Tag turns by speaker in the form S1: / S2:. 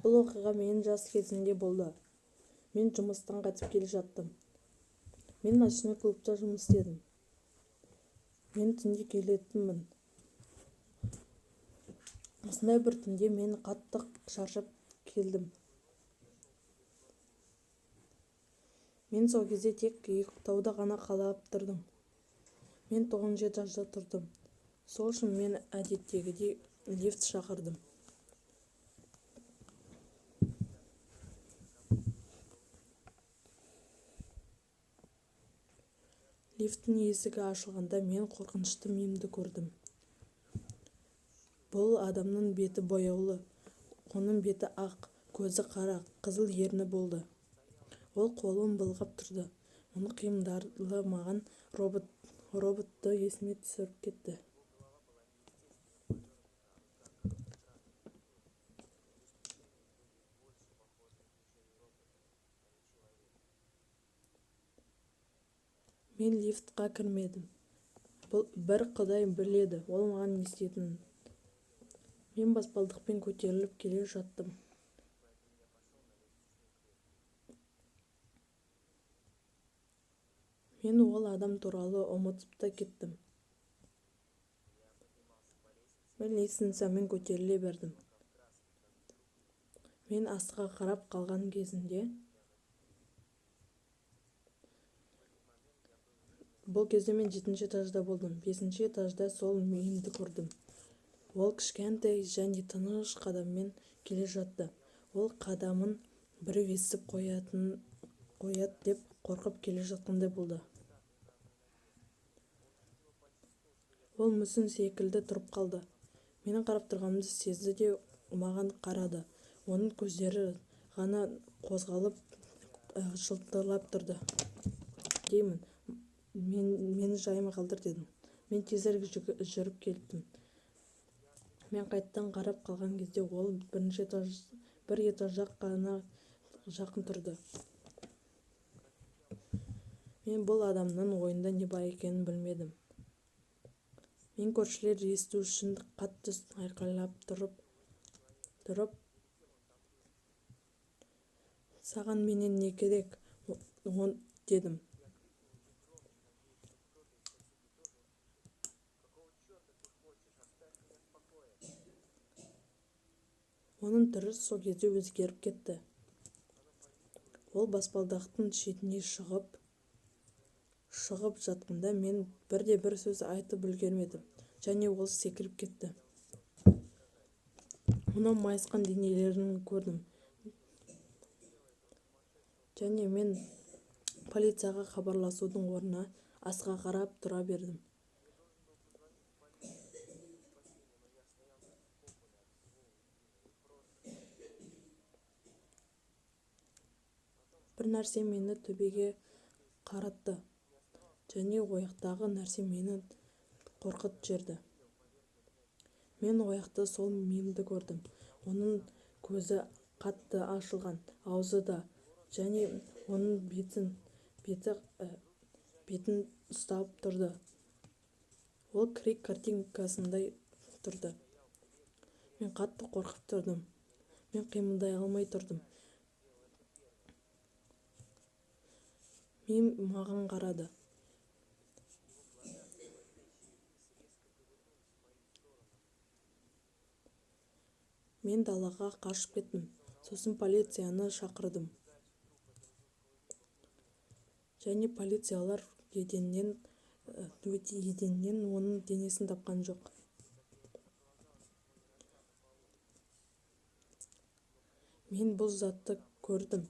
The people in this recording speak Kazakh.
S1: Бұл оқиға менің жас кезімде болды. Мен жұмыстан қайтып келе жаттым. Мен ночной клубта жұмыс істедім. Мен түнде келетінмін. Осындай бір түнде мен қатты шаршап келдім. Мен сол кезде тек ұйықтауды ғана қалап тұрдым. Мен 9 этажда тұрдым. Сол үшін мен әдеттегідей лифт шақырдым. Лифттің есігі ашылғанда мен қорқынышты мимді көрдім. Бұл адамның беті бояулы, оның беті ақ, көзі қара, қызыл ерні болды. Ол қолын былғап тұрды. Оның қимылдары маған роботты есіме түсіріп кетті. Мен лифтқа кірмедім. Бір Құдай біледі, ол маған не істейтінін. Мен баспалдақпен көтеріліп келе жаттым. Мен ол адам туралы ұмытып та кеттім. Мен лестницамен көтеріле бердім. Мен астқа қарап қалған кезінде бұл кезде мен 7 этажда болдым. 5 этажда сол мимді көрдім. Ол кішкентай және тыныш қадаммен келе жатты. Ол қадамын біреу естіп қояды деп қорқып келе жатқандай болды. Ол мүсін секілді тұрып қалды. Менің қарап тұрғанымды сезді де маған қарады. Оның көздері ғана қозғалып, жылтырап тұрды. Деймін, мені жайыма қалдыр дедім. Мен тезірек жүріп кеттім. Мен қайттан қарап қалған кезде ол бір этажға ғана жақын тұрды. Мен бұл адамның ойында не бар екенін білмедім. Мен көршілер есту үшін қатты айқайлап тұрып, саған менен не керек? Дедім. Оның түрі сол кезде өзгеріп кетті. Ол баспалдақтың шетіне шығып жатқанда мен бір сөз айтып үлгермедім, және ол секіріп кетті. Оның майысқан денелерін көрдім. Және мен полицияға хабарласудың орнына асқа қарап тұра бердім. Бір нәрсе мені төбеге қаратты, және ояқтағы нәрсе мені қорқытып жіберді. Мен ояқта сол мимді көрдім. Оның көзі қатты ашылған, аузы да, және оның бетін ұстап тұрды. Ол крик картинкасындай тұрды. Мен қатты қорқып тұрдым. Мен қимылдай алмай тұрдым. Мим маған қарады. Мен далаға қашып кеттім. Сосын полицияны шақырдым. Және полициялар еденнен оның денесін тапқан жоқ. Мен бұл затты көрдім.